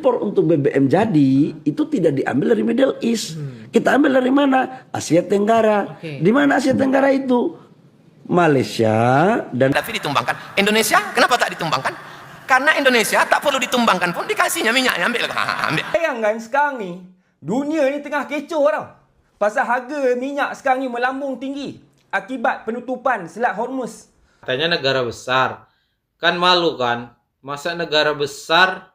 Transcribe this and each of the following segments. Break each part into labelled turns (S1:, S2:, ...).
S1: impor untuk BBM jadi itu tidak diambil dari Middle East. Kita ambil dari mana? Asia Tenggara. Di mana Asia Tenggara itu? Malaysia dan
S2: tapi ditumbangkan. Indonesia kenapa tak ditumbangkan? Karena Indonesia tak perlu ditumbangkan pun dikasihnya minyaknya, ambil.
S3: Bayangkan sekarang ni, dunia ni tengah kecoh tau. Pasal harga minyak sekarang ni melambung tinggi akibat penutupan Selat Hormuz.
S4: Katanya negara besar. Kan malu kan? Masa negara besar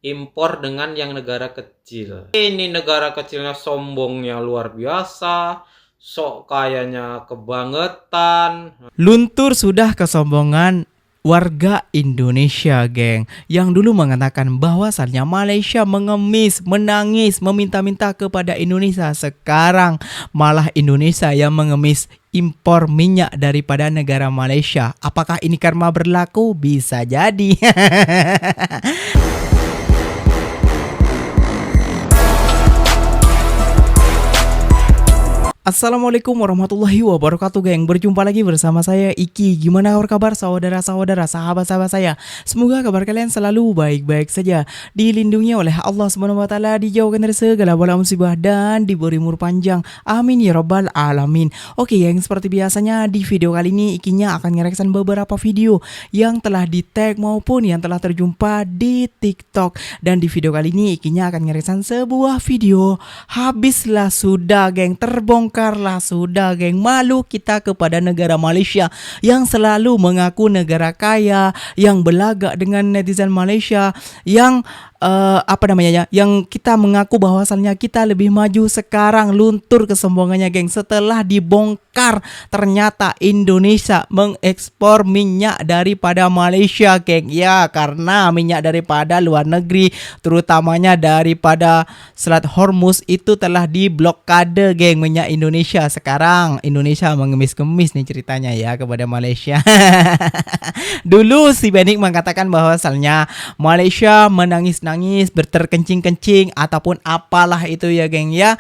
S4: impor dengan yang negara kecil. Ini negara kecilnya sombongnya luar biasa. Sok kayanya kebangetan.
S5: Luntur sudah kesombongan warga Indonesia, geng, yang dulu mengatakan bahwasannya Malaysia mengemis, menangis, meminta-minta kepada Indonesia. Sekarang malah Indonesia yang mengemis impor minyak daripada negara Malaysia. Apakah ini karma berlaku? Bisa jadi. Assalamualaikum warahmatullahi wabarakatuh, geng. Berjumpa lagi bersama saya Iki. Gimana kabar saudara-saudara, sahabat-sahabat saya? Semoga kabar kalian selalu baik-baik saja, dilindungi oleh Allah SWT, dijauhkan dari segala bala musibah dan diberi umur panjang. Amin ya rabbal alamin. Oke, geng, seperti biasanya di video kali ini Ikinya akan ngereksan beberapa video yang telah di tag maupun yang telah terjumpa di TikTok. Dan di video kali ini Ikinya akan ngereksan sebuah video habislah sudah, geng, terbongkarlah sudah, geng. Malu kita kepada negara Malaysia yang selalu mengaku negara kaya, yang belagak dengan netizen Malaysia, yang yang kita mengaku bahwasannya kita lebih maju. Sekarang luntur kesombongannya, geng, setelah dibongkar ternyata Indonesia mengekspor minyak daripada Malaysia, geng. Ya, karena minyak daripada luar negeri, terutamanya daripada Selat Hormuz itu telah diblokade, geng, minyak Indonesia. Sekarang Indonesia mengemis-kemis nih ceritanya ya kepada Malaysia. Dulu si Benik mengatakan bahwasannya Malaysia menangis-nangis, berterkencing-kencing ataupun apalah itu ya, geng, ya,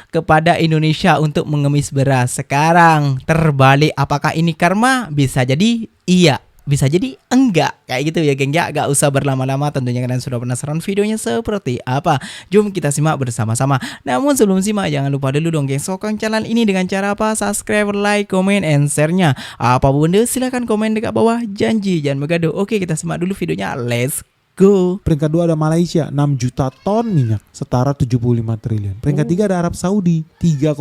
S5: kepada Indonesia untuk mengemis beras. Sekarang terbalik. Apakah ini karma? Bisa jadi iya, bisa jadi enggak, kayak gitu ya, geng, ya. Gak usah berlama-lama, tentunya kalian sudah penasaran videonya seperti apa. Jom kita simak bersama-sama. Namun sebelum simak, jangan lupa dulu dong, geng, sokong channel ini dengan cara apa? Subscribe, like, comment, and share-nya. Apa bunda, silahkan komen dekat bawah. Janji jangan bergaduh. Oke, kita simak dulu videonya. Let's go.
S6: Peringkat 2 ada Malaysia, 6 juta ton minyak, setara 75 triliun. Peringkat 3 ada Arab Saudi, 3,4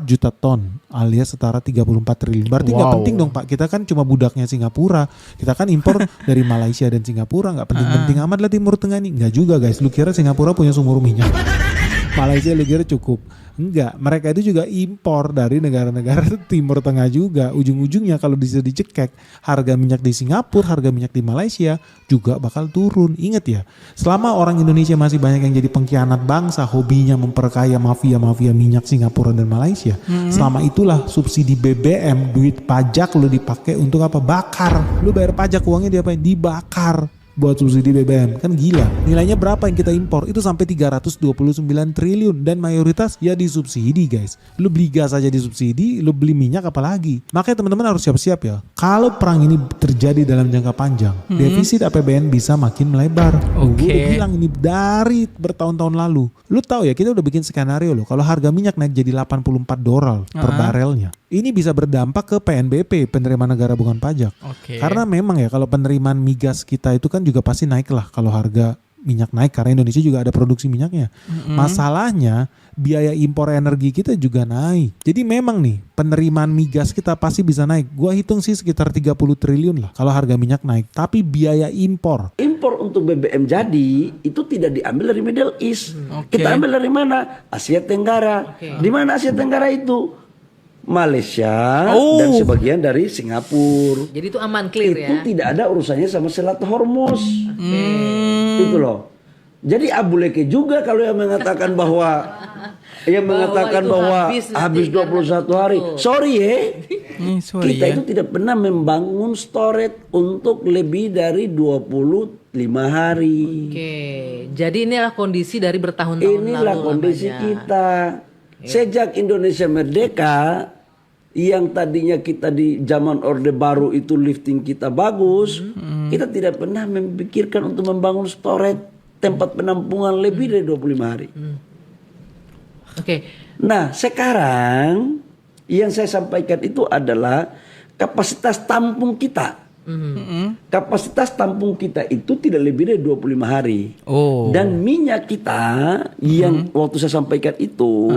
S6: juta ton, alias setara 34 triliun. Berarti nggak penting dong, Pak. Kita kan cuma budaknya Singapura. Kita kan impor dari Malaysia dan Singapura. Nggak penting-penting amat lah Timur Tengah ini. Nggak juga, guys. Lu kira Singapura punya sumur minyak? Malaysia lu kira cukup? Enggak, mereka itu juga impor dari negara-negara Timur Tengah juga. Ujung-ujungnya kalau bisa dicekek, harga minyak di Singapura, harga minyak di Malaysia juga bakal turun. Ingat ya, selama orang Indonesia masih banyak yang jadi pengkhianat bangsa, hobinya memperkaya mafia-mafia minyak Singapura dan Malaysia, selama itulah subsidi BBM, duit pajak lu dipakai untuk apa? Bakar. Lu bayar pajak, uangnya diapain? Dibakar buat subsidi BBM. Kan gila. Nilainya berapa yang kita impor? Itu sampai 329 triliun dan mayoritas ya disubsidi, guys. Lu beli gas aja disubsidi, lu beli minyak apalagi. Makanya teman-teman harus siap-siap ya. Kalau perang ini terjadi dalam jangka panjang, defisit APBN bisa makin melebar. Gue udah bilang ini dari bertahun-tahun lalu. Lu tahu ya, kita udah bikin skenario loh. Kalau harga minyak naik jadi $84 per barelnya, ini bisa berdampak ke PNBP, penerimaan negara bukan pajak. Karena memang ya, kalau penerimaan migas kita itu kan juga pasti naik lah kalau harga minyak naik, karena Indonesia juga ada produksi minyaknya. Masalahnya biaya impor energi kita juga naik. Jadi memang nih penerimaan migas kita pasti bisa naik. Gua hitung sih sekitar 30 triliun lah kalau harga minyak naik. Tapi biaya impor
S1: untuk BBM jadi itu tidak diambil dari Middle East. Kita ambil dari mana? Asia Tenggara. Di mana Asia Tenggara itu? Malaysia dan sebagian dari Singapura.
S7: Jadi itu aman, clear ya.
S1: Itu tidak ada urusannya sama Selat Hormuz. Itu loh. Jadi abuleke juga kalau yang mengatakan bahwa habis 21 hari. Sorry ya. Kita itu tidak pernah membangun storage untuk lebih dari 25 hari.
S7: Jadi inilah kondisi dari bertahun-tahun lalu.
S1: Inilah kondisi kita. Sejak Indonesia merdeka, yang tadinya kita di zaman Orde Baru itu lifting kita bagus, kita tidak pernah memikirkan untuk membangun storage tempat penampungan lebih dari 25 hari.
S7: Oke.
S1: Nah, sekarang yang saya sampaikan itu adalah kapasitas tampung kita. Kapasitas tampung kita itu tidak lebih dari 25 hari.
S5: Oh.
S1: Dan minyak kita yang waktu saya sampaikan itu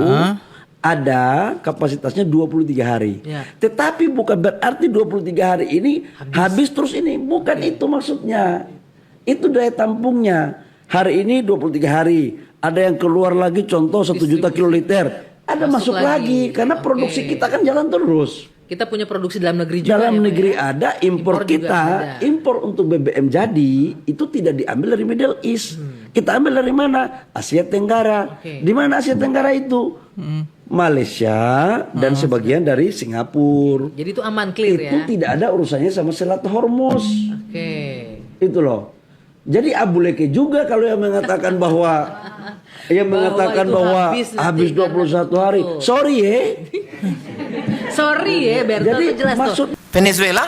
S1: ada kapasitasnya 23 hari.
S7: Ya.
S1: Tetapi bukan berarti 23 hari ini habis terus ini. Bukan itu maksudnya. Itu daya tampungnya. Hari ini 23 hari. Ada yang keluar lagi contoh 1 juta kiloliter. Ada masuk lagi. Karena produksi kita kan jalan terus.
S7: Kita punya produksi dalam negeri juga.
S1: Dalam
S7: ya, Pak,
S1: negeri
S7: ya?
S1: ada, impor
S7: juga
S1: kita,
S7: ada.
S1: impor untuk BBM jadi itu tidak diambil dari Middle East. Kita ambil dari mana? Asia Tenggara. Di mana Asia Tenggara itu? Malaysia dan sebagian dari Singapura.
S7: Jadi itu aman, clear ya.
S1: Itu tidak ada urusannya sama Selat Hormuz.
S7: Oke.
S1: Itu loh. Jadi Abu Leke juga kalau yang mengatakan bahwa
S7: Bahwa itu
S1: habis
S7: nanti
S1: 21 hari.
S7: Betul.
S1: Sorry ya.
S7: Sorry ya, Berto,
S1: Jadi
S7: itu jelas
S1: maksud
S7: tuh.
S2: Venezuela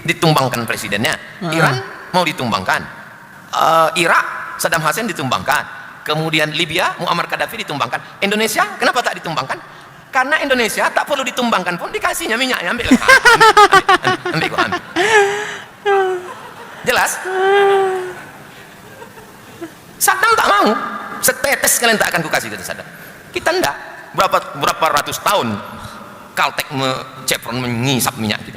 S2: ditumbangkan presidennya. Iran mau ditumbangkan. Irak Saddam Hussein ditumbangkan. Kemudian Libya Muammar Gaddafi ditumbangkan. Indonesia kenapa tak ditumbangkan? Karena Indonesia tak perlu ditumbangkan pun dikasihnya minyaknya. Ambil. Ambil. Jelas? Saddam tak mau. Setetes kalian tak akan kukasih ke Saddam. Kita enggak. Berapa ratus tahun Caltech Chevron mengisap minyak kita.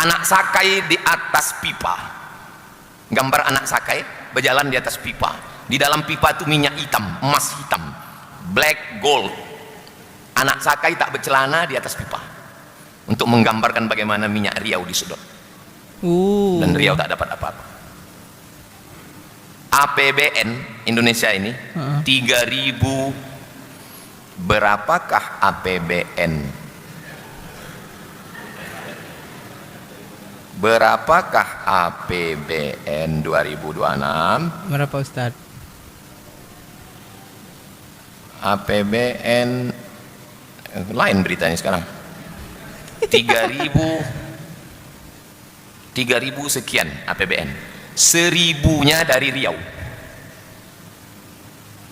S2: Anak sakai di atas pipa. Gambar anak sakai berjalan di atas pipa. Di dalam pipa itu minyak hitam, emas hitam, black gold. Anak sakai tak bercelana di atas pipa. Untuk menggambarkan bagaimana minyak Riau disedot. Dan Riau tak dapat apa-apa. APBN Indonesia ini 3.000. Berapakah APBN? Berapakah APBN 2026?
S5: Berapa Ustaz?
S2: APBN lain beritanya sekarang. 3.000 sekian APBN. 1.000-nya dari Riau.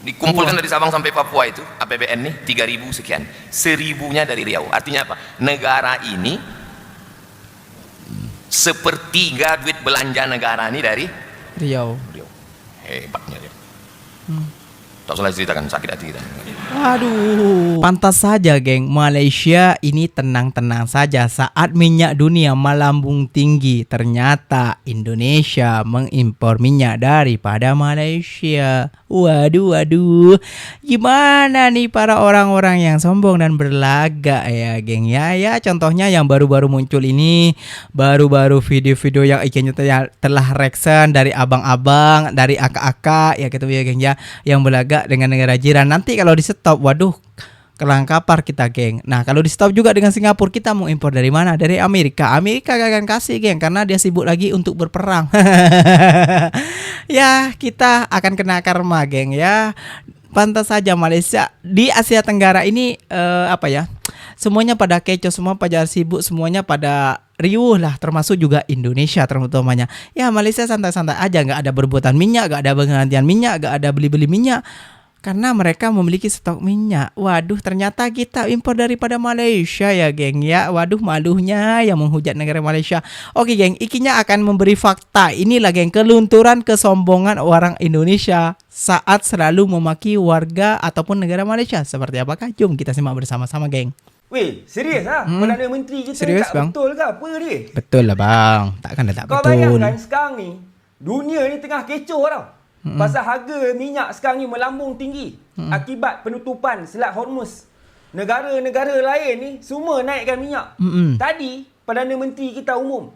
S2: Dikumpulkan dari Sabang sampai Papua itu APBN nih 3.000 sekian. 1.000-nya dari Riau. Artinya apa? Negara ini sepertiga duit belanja negara ini dari
S5: Riau.
S2: Riau. Hebatnya dia. Tak salah ceritakan, sakit hati kita.
S5: Aduh. Pantas saja, geng. Malaysia ini tenang-tenang saja saat minyak dunia melambung tinggi. Ternyata Indonesia mengimpor minyak daripada Malaysia. Waduh. Gimana nih para orang-orang yang sombong dan berlagak ya, geng? Ya, contohnya yang baru-baru muncul ini. Baru-baru video-video yang ikannya telah reaction dari abang-abang, dari akak-akak, ya gitu ya, geng ya. Yang berlagak dengan negara jiran. Nanti kalau di stop, waduh, kelangkapar kita, geng. Nah, kalau di stop juga dengan Singapura, kita mau impor dari mana? Dari Amerika. Amerika gak akan kasih, geng, karena dia sibuk lagi untuk berperang. Ya, kita akan kena karma, geng ya. Pantas saja Malaysia di Asia Tenggara ini semuanya pada kecoh, semua pada sibuk, semuanya pada riuh lah, termasuk juga Indonesia terutamanya. Ya, Malaysia santai-santai aja, nggak ada berbuatan minyak, nggak ada penggantian minyak, nggak ada beli-beli minyak, karena mereka memiliki stok minyak. Waduh, ternyata kita impor daripada Malaysia ya, geng ya. Waduh, malunya yang menghujat negara Malaysia. Oke, geng, ikinya akan memberi fakta. Inilah, geng, kelunturan kesombongan orang Indonesia saat selalu memaki warga ataupun negara Malaysia. Seperti apakah? Jom kita simak bersama-sama, geng.
S3: Weh, serius lah? Perdana Menteri kita
S5: Serius,
S3: tak
S5: bang?
S3: betul ke apa ni?
S5: Betul lah, bang. Takkan dah tak
S3: Kau
S5: betul.
S3: bayangkan sekarang ni, dunia ni tengah kecoh tau. Pasal harga minyak sekarang ni melambung tinggi. Akibat penutupan Selat Hormuz. Negara-negara lain ni semua naikkan minyak. Tadi, Perdana Menteri kita umum.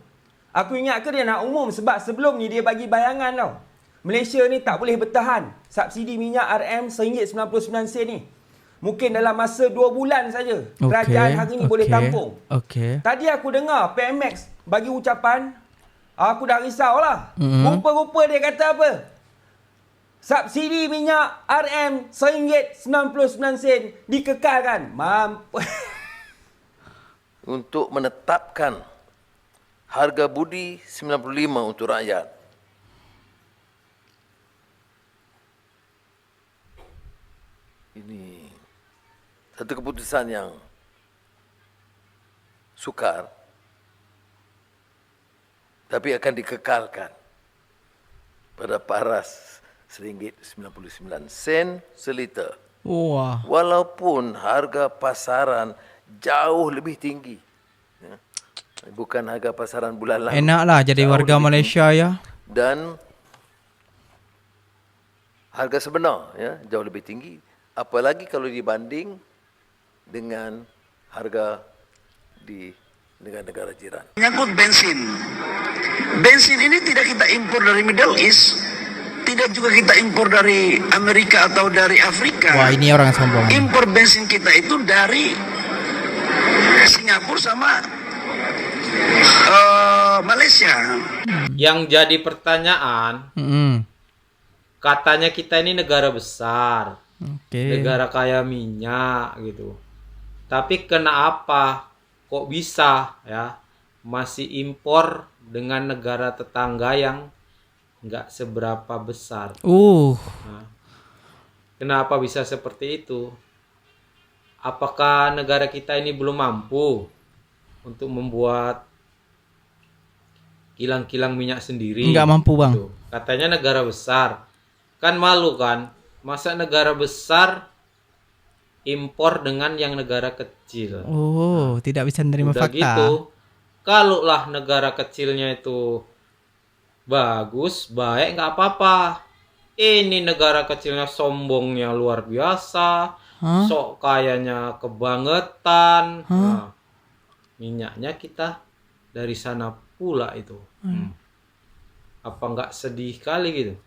S3: Aku ingat ke dia nak umum sebab sebelum ni dia bagi bayangan tau. Malaysia ni tak boleh bertahan subsidi minyak RM RM1.99 ni. Mungkin dalam masa 2 bulan saja kerajaan hari ni boleh tampung. Tadi aku dengar PMX bagi ucapan, aku dah risau lah. Rupa-rupa dia kata apa? Subsidi minyak RM RM1.99 dikekalkan. Mampus.
S8: Untuk menetapkan harga budi 95 untuk rakyat. satu keputusan yang sukar, tapi akan dikekalkan pada paras RM1.99 seliter.
S5: Wah.
S8: Walaupun harga pasaran jauh lebih tinggi. Ya. Bukan harga pasaran bulan lalu.
S5: Enaklah jadi
S8: Jauh
S5: warga
S8: lebih
S5: Malaysia
S8: tinggi.
S5: ya.
S8: Dan harga sebenar ya jauh lebih tinggi. Apalagi kalau dibanding dengan harga di negara-negara jiran.
S9: Menyangkut bensin. Bensin ini tidak kita impor dari Middle East, tidak juga kita impor dari Amerika atau dari Afrika.
S5: Wah, ini orang yang sombong.
S9: Impor bensin kita itu dari Singapura sama Malaysia.
S4: Yang jadi pertanyaan, katanya kita ini negara besar, negara kaya minyak gitu. Tapi kenapa kok bisa ya masih impor dengan negara tetangga yang nggak seberapa besar? Nah, kenapa bisa seperti itu? Apakah negara kita ini belum mampu untuk membuat kilang-kilang minyak sendiri?
S5: Nggak mampu, Bang.
S4: Gitu. Katanya negara besar. Kan malu kan? Masa negara besar impor dengan yang negara kecil?
S5: Tidak bisa menerima
S4: Udah
S5: fakta.
S4: gitu, kalau lah negara kecilnya itu bagus, baik, nggak apa-apa. Ini negara kecilnya sombongnya luar biasa, sok kayanya kebangetan. Nah, minyaknya kita dari sana pula itu. Apa nggak sedih kali gitu?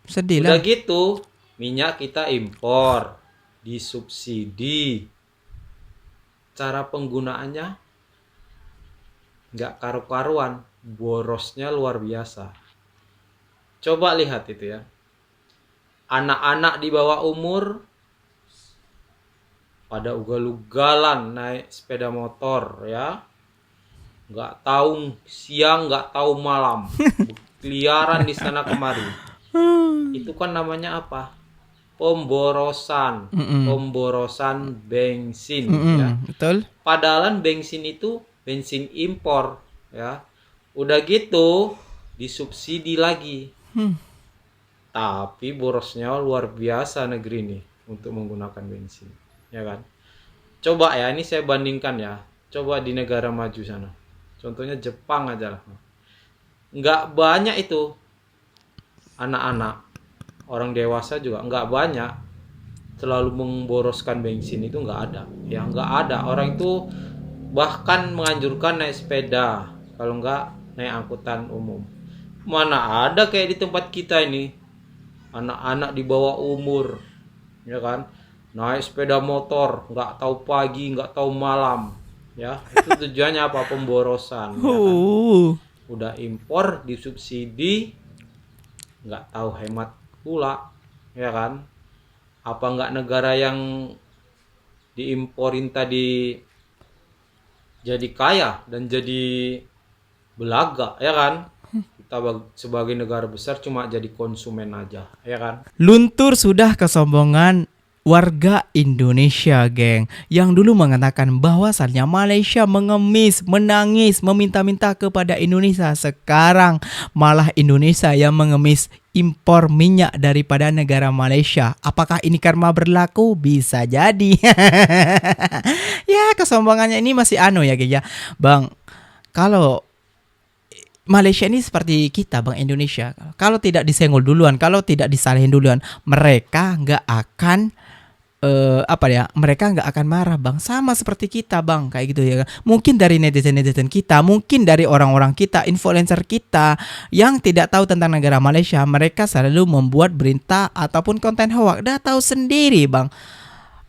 S5: Sedih
S4: Udah
S5: lah.
S4: gitu, minyak kita impor, disubsidi. Cara penggunaannya nggak karu-karuan, borosnya luar biasa. Coba lihat itu ya. Anak-anak di bawah umur pada ugal-ugalan naik sepeda motor ya. Nggak tahu siang, nggak tahu malam. Keliaran di sana kemari. Itu kan namanya apa? Pemborosan. Pemborosan bensin ya.
S5: Betul.
S4: Padahal bensin itu bensin impor ya. Udah gitu disubsidi lagi. Tapi borosnya luar biasa negeri ini untuk menggunakan bensin, ya kan? Coba ya, ini saya bandingkan ya. Coba di negara maju sana. Contohnya Jepang aja lah. Nggak banyak itu anak-anak, orang dewasa juga nggak banyak selalu memboroskan bensin, itu nggak ada. Ya nggak ada. Orang itu bahkan menganjurkan naik sepeda, kalau nggak naik angkutan umum. Mana ada kayak di tempat kita ini, anak-anak di bawah umur, ya kan, naik sepeda motor, nggak tahu pagi, nggak tahu malam, ya. Itu tujuannya apa? Pemborosan. Ya kan? Udah impor, disubsidi, nggak tahu hemat pula, ya kan. Apa nggak negara yang diimporin tadi jadi kaya dan jadi belaga, ya kan? Kita sebagai negara besar cuma jadi konsumen aja, ya kan?
S5: Luntur sudah kesombongan warga Indonesia, geng, yang dulu mengatakan bahwasannya Malaysia mengemis, menangis, meminta-minta kepada Indonesia. Sekarang malah Indonesia yang mengemis impor minyak daripada negara Malaysia. Apakah ini karma berlaku? Bisa jadi. Ya, kesombongannya ini masih ya, geng ya. Bang, kalau Malaysia ini seperti kita, Bang, Indonesia. Kalau tidak disenggol duluan, kalau tidak disalahin duluan, mereka nggak akan mereka nggak akan marah, Bang. Sama seperti kita, Bang, kayak gitu ya. Mungkin dari netizen kita, mungkin dari orang-orang kita, influencer kita yang tidak tahu tentang negara Malaysia, mereka selalu membuat berita ataupun konten hoax. Dah tahu sendiri, Bang.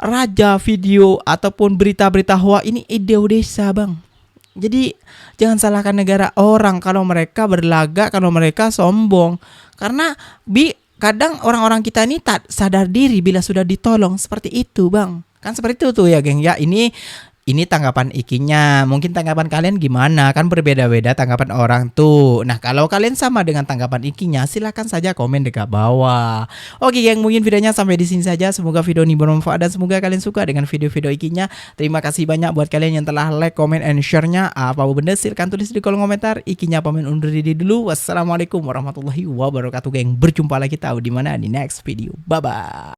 S5: Raja video ataupun berita-berita hoax ini ide desa, Bang. Jadi jangan salahkan negara orang kalau mereka berlagak, kalau mereka sombong. Karena kadang orang-orang kita ini tak sadar diri bila sudah ditolong, seperti itu, Bang. Kan seperti itu tuh ya, geng ya. Ini Ini tanggapan Ikinya. Mungkin tanggapan kalian gimana? Kan berbeda-beda tanggapan orang tuh. Nah, kalau kalian sama dengan tanggapan Ikinya, silahkan saja komen dekat bawah. Oke geng, mungkin videonya sampai di sini saja. Semoga video ini bermanfaat dan semoga kalian suka dengan video-video Ikinya. Terima kasih banyak buat kalian yang telah like, comment, and share-nya. Apa benda silahkan tulis di kolom komentar. Ikinya pamit undur diri dulu. Wassalamualaikum warahmatullahi wabarakatuh geng. Berjumpa lagi tahu di mana di next video. Bye bye.